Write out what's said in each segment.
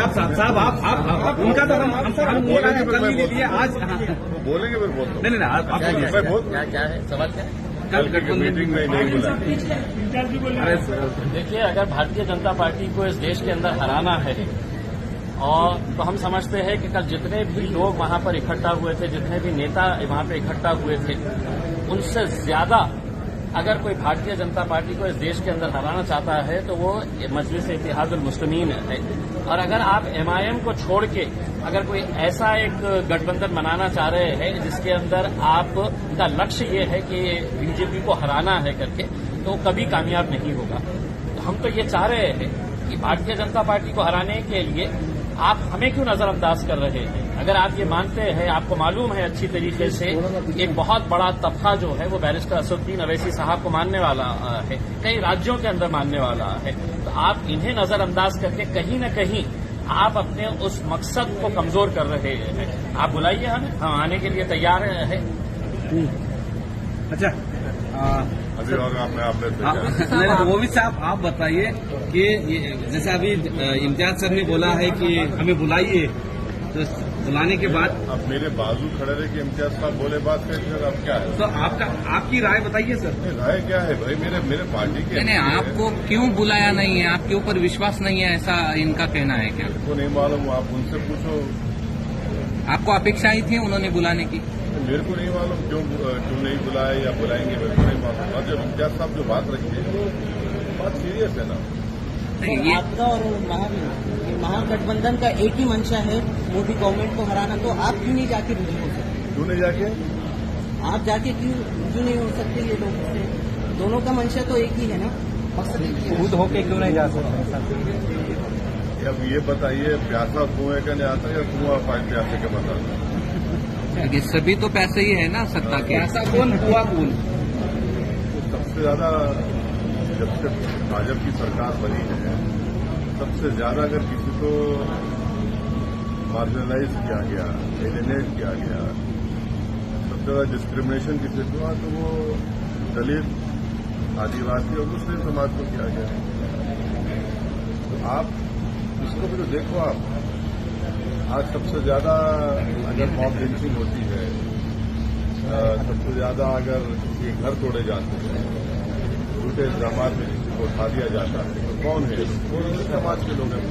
आप साहब आप उनका तो हम बोलेंगे कल ही ले लिए आज बोलेंगे फिर बोल नहीं नहीं आप क्या है सवाल क्या है? कल मीटिंग में नहीं बोला। देखिए, अगर भारतीय जनता पार्टी को इस देश के अंदर हराना है और तो हम समझते हैं कि कल जितने भी लोग वहां पर इकट्ठा हुए थे, जितने भी नेता वहां पर इकट्ठा हुए थे, उनसे ज्यादा अगर कोई भारतीय जनता पार्टी को इस देश के अंदर हराना चाहता है तो वो मजलिस-ए-इत्तेहादुल मुस्लिमीन है। और अगर आप एमआईएम को छोड़ के अगर कोई ऐसा एक गठबंधन बनाना चाह रहे हैं जिसके अंदर आपका लक्ष्य ये है कि बीजेपी को हराना है करके, तो कभी कामयाब नहीं होगा। तो हम तो ये चाह रहे हैं कि भारतीय जनता पार्टी को हराने के लिए आप हमें क्यों नजरअंदाज कर रहे हैं? अगर आप ये मानते हैं, आपको मालूम है अच्छी तरीके से, एक बहुत बड़ा तबका जो है वो बैरिस्टर असदुद्दीन अवैसी साहब को मानने वाला है, कई राज्यों के अंदर मानने वाला है, तो आप इन्हें नजरअंदाज करके कहीं न कहीं आप अपने उस मकसद को कमजोर कर रहे हैं। आप बुलाइए हमें, हम आने के लिए तैयार हैं। अच्छा अभी और वो भी साहब आप बताइए कि जैसे अभी इम्तियाज सर ने बोला है कि हमें बुलाइए, तो बुलाने के बाद अब मेरे बाजू खड़े रहे कि इम्तियाज साहब बोले बात करें, अब क्या है? तो आपकी राय बताइए सर। राय क्या है भाई? मेरे पार्टी के नहीं, आपको क्यों बुलाया नहीं है? आपके ऊपर विश्वास नहीं है, ऐसा इनका कहना है क्या? को नहीं मालूम, आप उनसे पूछो। आपको अपेक्षाएं थी उन्होंने बुलाने की? मेरे को नहीं मालूम क्यों नहीं बुलाया या बुलाएंगे, मेरे को नहीं मालूम। और जब इम्तियाज साहब जो बात रखी है वो बात सीरियस है ना। तो आपका और महागठबंधन का एक ही मंशा है मोदी गवर्नमेंट को हराना, तो आप क्यों नहीं जाके रुझू हो सकते? क्यों नहीं जाके? आप जाके क्यों रुझू नहीं हो सकते? ये लोग दोनों का मंशा तो एक ही है ना, मकसद एक ही है। खुद होके क्यों नहीं जा सकते? अब ये बताइए, प्यासा कुएं का नहीं आता या कुआं प्यासे के बताता? ये सभी तो पैसे ही है ना सत्ता के। ऐसा कौन हुआ कौन? सबसे ज्यादा जब से भाजपा की सरकार बनी है, सबसे ज्यादा अगर किसी को मार्जिनलाइज किया गया, एलिनेट किया गया, सबसे ज्यादा डिस्क्रिमिनेशन किसी को हुआ तो वो दलित, आदिवासी और मुस्लिम समाज को किया गया। तो आप इसको भी तो देखो। आप आज सबसे ज्यादा अगर मॉब लिंचिंग होती है, सबसे ज्यादा अगर किसी घर तोड़े जाते हैं, झूठे इल्जाम में किसी को उठा दिया जाता है, तो कौन है? वो समाज के लोग हैं।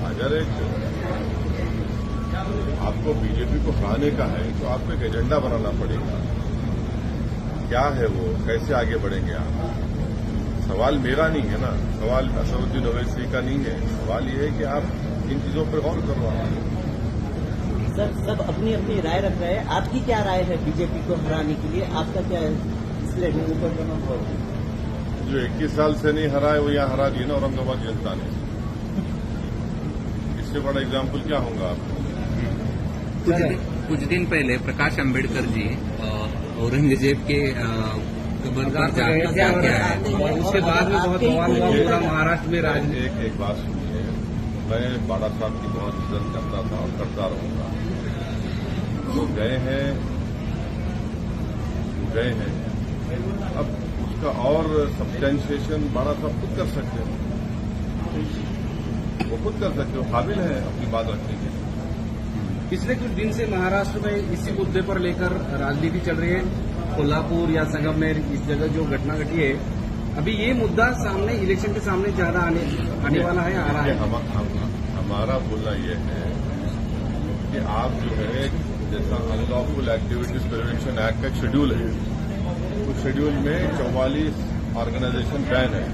अगर आपको बीजेपी को हराने का है तो आपको एक एजेंडा बनाना पड़ेगा। क्या है वो? कैसे आगे बढ़ेंगे आप? सवाल मेरा नहीं है ना, सवाल असदुद्दीन ओवैसी का नहीं है। सवाल ये है कि आप इन चीजों पर गौर करो। सर, सब अपनी अपनी राय रख रहे हैं, आपकी क्या राय है बीजेपी को हराने के लिए? आपका क्या है? जो 21 साल से नहीं हरा है वो यहाँ हरा दिया ना औरंगाबाद जनता ने। इससे बड़ा एग्जाम्पल क्या होगा आपको? कुछ दिन पहले प्रकाश अंबेडकर जी औरंगजेब के कब्र पर जाके आए और उसके बाद में बहुत सवाल हुआ पूरा महाराष्ट्र में राज। एक बात सुनिए, मैं बाड़ा साहब की बहुत इज्जत करता था और करता रहूंगा। वो गए हैं, अब उसका और सब्सटेंशिएशन बाड़ा साहब खुद कर सकते हैं। वो खुद कर सकते हो, काबिल है अपनी बात रखने के। पिछले कुछ दिन से महाराष्ट्र में इसी मुद्दे पर लेकर राजनीति चल रही है। कोल्हापुर या संगमनेर, इस जगह जो घटना घटी है, अभी ये मुद्दा सामने इलेक्शन के सामने ज्यादा आने वाला है, आ रहा है। हमारा बोलना ये है कि आप जो है, जैसा अनलॉफुल एक्टिविटीज प्रिवेंशन एक्ट का शेड्यूल है, उस शेड्यूल में 44 ऑर्गेनाइजेशन बैन है।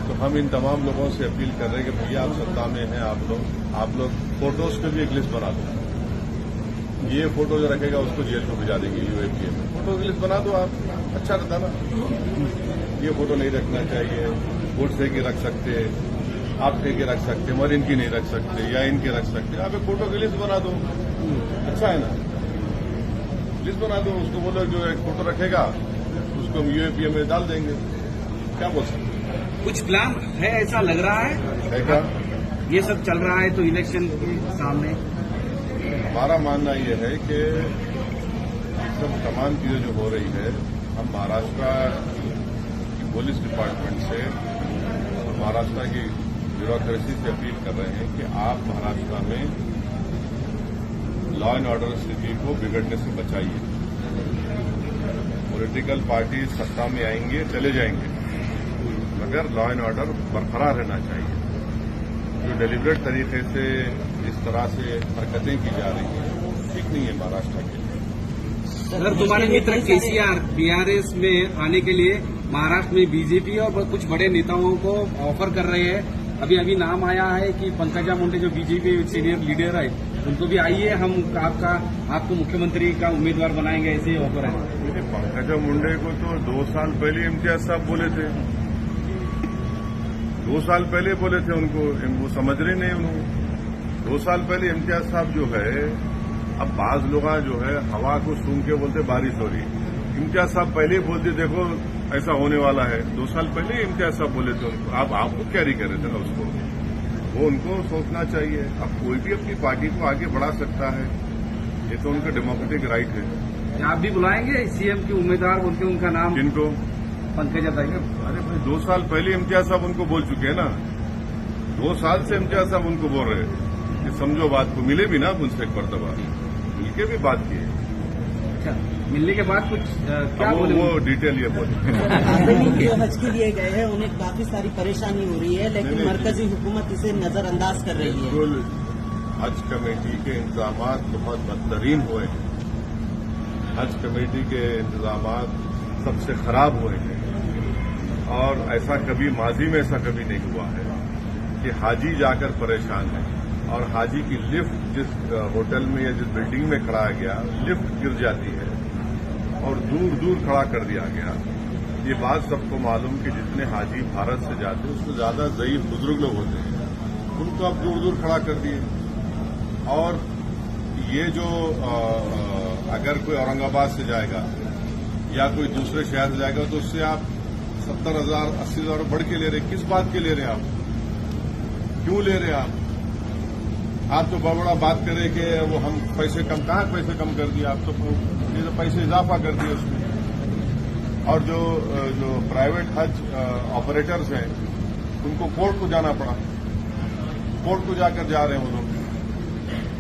तो हम इन तमाम लोगों से अपील कर रहे हैं कि भैया आप सत्ता में हैं, आप लोग फोटोज की भी एक लिस्ट बना दो। ये फोटो जो रखेगा उसको जेल में भिजा देंगे यूएपीए में। फोटो की लिस्ट बना दो आप, अच्छा रहता ना। ये फोटो नहीं रखना चाहिए, वोट से के रख सकते, आप के रख सकते, मगर इनकी नहीं रख सकते या इनके रख सकते। आप एक फोटो की लिस्ट बना दो, अच्छा है ना। लिस्ट बना दो, उसको बोलो जो एक फोटो रखेगा उसको हम यूएपीए में डाल देंगे। क्या बोल सकते? कुछ प्लान है ऐसा लग रहा है क्या? ये सब चल रहा है तो इलेक्शन के सामने हमारा मानना यह है कि सब तमाम चीजें जो हो रही है, हम महाराष्ट्र की पुलिस डिपार्टमेंट से महाराष्ट्र की ब्यूरोक्रेसी से अपील कर रहे हैं कि आप महाराष्ट्र में लॉ एंड ऑर्डर स्थिति को बिगड़ने से बचाइए। पॉलिटिकल पार्टी सत्ता में आएंगे, चले जाएंगे, मगर लॉ एंड ऑर्डर बरकरार रहना चाहिए। जो डेलिब्रेट तरीके से इस तरह से हरकतें की जा रही हैं, ठीक नहीं है महाराष्ट्र के लिए। अगर तुम्हारे मित्र केसीआर बीआरएस में आने के लिए महाराष्ट्र में बीजेपी और कुछ बड़े नेताओं को ऑफर कर रहे हैं, अभी नाम आया है कि पंकजा मुंडे जो बीजेपी सीनियर लीडर है, उनको भी आइए, हम आपको मुख्यमंत्री का उम्मीदवार बनाएंगे, ऐसे ही ऑफर है। पंकजा मुंडे को तो 2 साल पहले इम्तियाज साहब बोले थे, 2 साल पहले बोले थे उनको, वो समझ रहे नहीं उन्होंने। 2 साल पहले इम्तियाज साहब जो है, अब बाज लोग जो है हवा को सूंघ के बोलते बारिश हो रही। इम्तियाज साहब पहले ही बोलते देखो ऐसा होने वाला है। 2 साल पहले इम्तियाज साहब बोले थे उनको, आपको कैरी कर रहे थे ना उसको, वो उनको सोचना चाहिए। अब कोई भी अपनी पार्टी को आगे बढ़ा सकता है, ये तो उनका डेमोक्रेटिक राइट है। आप भी बुलाएंगे सीएम के उम्मीदवार बोल के उनका नाम? जिनको पंकजा बताइए। अरे भाई 2 साल पहले इम्तियाज साहब उनको बोल चुके हैं ना, 2 साल से इम्तियाज साहब उनको बोल रहे हैं कि समझो बात को। मिले भी ना उनसे एक मरतबा, मिलके भी बात की। अच्छा, मिलने के बाद कुछ क्या बोले? वो डिटेल ये बोले। जो हज के लिए गए हैं उन्हें काफी सारी परेशानी हो रही है, लेकिन मरकजी हुकूमत इसे नजरअंदाज कर रही है। बिल्कुल, हज कमेटी के इंतजाम बहुत बदतरीन हुए हैं। हज कमेटी के इंतजाम सबसे खराब हुए हैं, और ऐसा कभी माजी में ऐसा कभी नहीं हुआ है कि हाजी जाकर परेशान है और हाजी की लिफ्ट जिस होटल में या जिस बिल्डिंग में खड़ा गया, लिफ्ट गिर जाती है और दूर दूर खड़ा कर दिया गया। ये बात सबको मालूम कि जितने हाजी भारत से जाते हैं उससे ज्यादा ज़ईफ बुजुर्ग लोग होते हैं, उनको अब दूर दूर खड़ा कर दिए। और ये जो अगर कोई औरंगाबाद से जाएगा या कोई दूसरे शहर से जाएगा तो उससे आप 70,000 80,000 बढ़ के ले रहे। किस बात के ले रहे हैं आप? क्यों ले रहे हैं आप तो बड़ा बात करें कि वो हम पैसे कम, कहाँ पैसे कम कर दिए? आप तो पैसे इजाफा कर दिए उसमें। और जो प्राइवेट हज ऑपरेटर्स हैं उनको कोर्ट को जाना पड़ा, कोर्ट को जाकर जा रहे हैं वो लोग।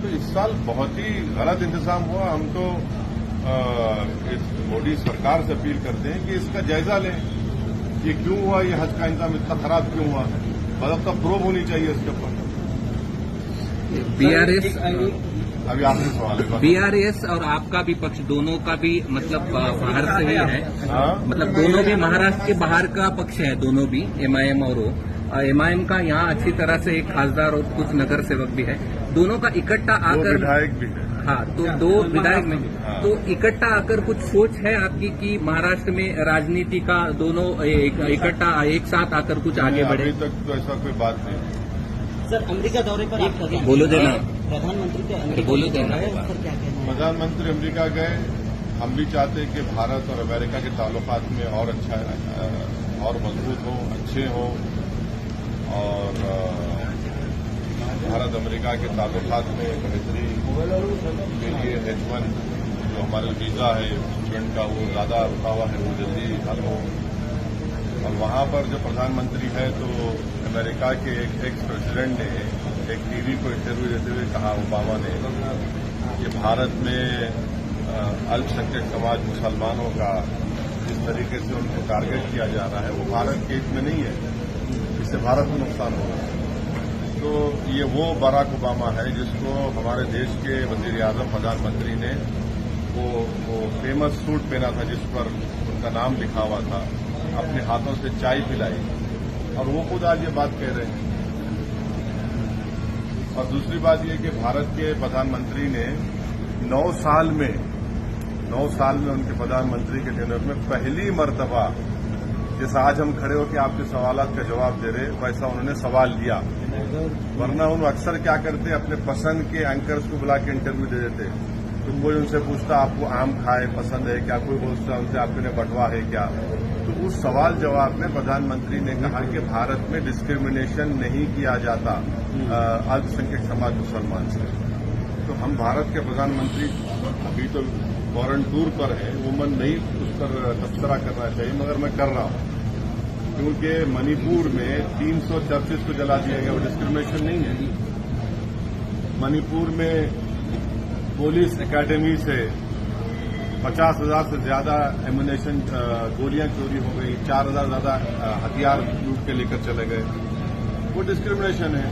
तो इस साल बहुत ही गलत इंतजाम हुआ। हम तो इस मोदी सरकार से अपील करते हैं कि इसका जायजा लें, ये क्यों हुआ, ये हज का इंतजाम इतना खराब क्यों हुआ, मतलब तब प्रोब होनी चाहिए इसके ऊपर। बीआरएस अभी आपने सवाल है। बीआरएस और आपका भी पक्ष दोनों का भी मतलब बाहर से ही है, मतलब दोनों भी महाराष्ट्र के बाहर का पक्ष है, दोनों भी एमआईएम और वो एमआईएम का यहाँ अच्छी तरह से एक खासदार और कुछ नगर सेवक भी है, दोनों का इकट्ठा आकर विधायक भी है। हाँ, तो 2 विधायक में तो इकट्ठा आकर कुछ सोच है आपकी कि महाराष्ट्र में राजनीति का दोनों इकट्ठा एक साथ आकर कुछ आगे बढ़े? अभी तक तो ऐसा कोई बात नहीं। सर, अमेरिका दौरे पर आप बोलो देना, प्रधानमंत्री के बोलो देना। सर क्या कहना है? प्रधानमंत्री अमेरिका गए, हम भी चाहते हैं कि भारत और अमेरिका के ताल्लुकात में और अच्छा और मजबूत हो, अच्छे हो, और भारत अमेरिका के ताल्लुकात में बेहतरी के लिए H1 जो हमारा वीजा है स्टूडेंट का वो ज्यादा रुका हुआ है, वो जल्दी हल हो। और वहां पर जो प्रधानमंत्री है तो अमेरिका के एक एक्स प्रेसिडेंट ने एक टीवी को इंटरव्यू देते हुए कहा, ओबामा ने, कि भारत में अल्पसंख्यक समाज मुसलमानों का जिस तरीके से उनको टारगेट किया जा रहा है वो भारत के हित में नहीं है, इससे भारत को नुकसान होगा। तो ये वो बराक ओबामा है जिसको हमारे देश के वजीर आजम प्रधानमंत्री ने वो फेमस सूट पहना था जिस पर उनका नाम लिखा हुआ था, अपने हाथों से चाय पिलाई, और वो खुद आज ये बात कह रहे हैं। और दूसरी बात ये कि भारत के प्रधानमंत्री ने 9 साल में उनके प्रधानमंत्री के टेन्योर में पहली मर्तबा, जैसा आज हम खड़े होकर आपके सवालात का जवाब दे रहे, वैसा उन्होंने सवाल लिया। वरना उन्होंने अक्सर क्या करते, अपने पसंद के एंकर्स को बुला के इंटरव्यू दे देते। तो कोई उनसे पूछता आपको आम खाए पसंद है क्या, कोई पूछता उनसे आपके बटवा है क्या। तो उस सवाल जवाब में प्रधानमंत्री ने कहा कि भारत में डिस्क्रिमिनेशन नहीं किया जाता अल्पसंख्यक समाज मुसलमान से। तो हम भारत के प्रधानमंत्री अभी तो फॉरेन टूर पर है, वो मन नहीं उस पर तबसरा करना चाहिए, मगर मैं कर रहा हूं क्योंकि मणिपुर में 300 चर्चेज को जला दिया गया, वो डिस्क्रिमिनेशन नहीं है। मणिपुर में पुलिस एकेडमी से 50,000 से ज्यादा एमुनेशन गोलियां चोरी हो गई, 4,000 ज्यादा हथियार लूट के लेकर चले गए। वो डिस्क्रिमिनेशन है।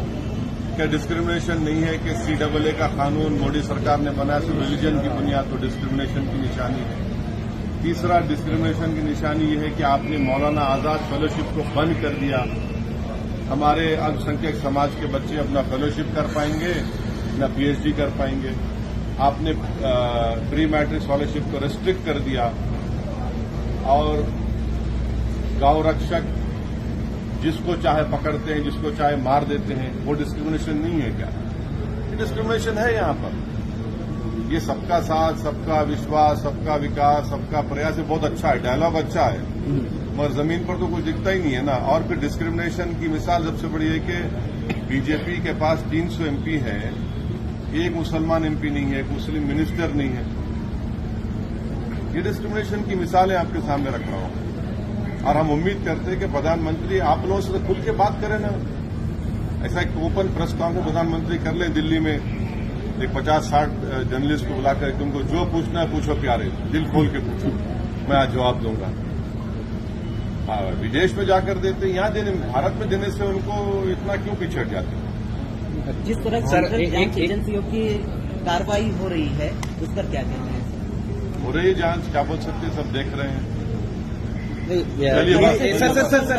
क्या डिस्क्रिमिनेशन नहीं है कि CAA का कानून मोदी सरकार ने बनाया सिर्फ रिलीजन की बुनियाद पर डिस्क्रिमिनेशन की निशानी है। तीसरा डिस्क्रिमिनेशन की निशानी ये है कि आपने मौलाना आजाद फेलोशिप को बंद कर दिया। हमारे अल्पसंख्यक समाज के बच्चे अपना फेलोशिप कर पाएंगे, न PhD कर पाएंगे। आपने प्री मैट्रिक स्कॉलरशिप को रेस्ट्रिक्ट कर दिया और गौ रक्षक जिसको चाहे पकड़ते हैं, जिसको चाहे मार देते हैं। वो डिस्क्रिमिनेशन नहीं है क्या? ये डिस्क्रिमिनेशन है यहाँ पर। ये सबका साथ, सबका विश्वास, सबका विकास, सबका प्रयास बहुत अच्छा है, डायलॉग अच्छा है, मगर जमीन पर तो कुछ दिखता ही नहीं है ना। और फिर डिस्क्रिमिनेशन की मिसाल सबसे बड़ी है कि बीजेपी के पास 300 MP है, एक मुसलमान MP नहीं है, एक मुस्लिम मिनिस्टर नहीं है। ये डिस्क्रिमिनेशन की मिसालें आपके सामने रख रहा हूं और हम उम्मीद करते हैं कि प्रधानमंत्री आप लोगों से खुल के बात करें ना। ऐसा एक ओपन प्रेस कॉन्फ्रेंस प्रधानमंत्री कर लें दिल्ली में, एक 50-60 जर्नलिस्ट को बुलाकर तुमको जो पूछना है पूछो प्यारे, दिल खोल के पूछो, मैं आज जवाब दूंगा। विदेश में जाकर देते, यहाँ देने, भारत में देने से उनको इतना क्यों पीछे हट जाते हैं? जिस तरह सेंट्रल जांच एजेंसियों की कार्रवाई हो रही है उस पर क्या कहना है? हो रही जांच, क्या बोल सकते हैं, सब देख रहे हैं। सर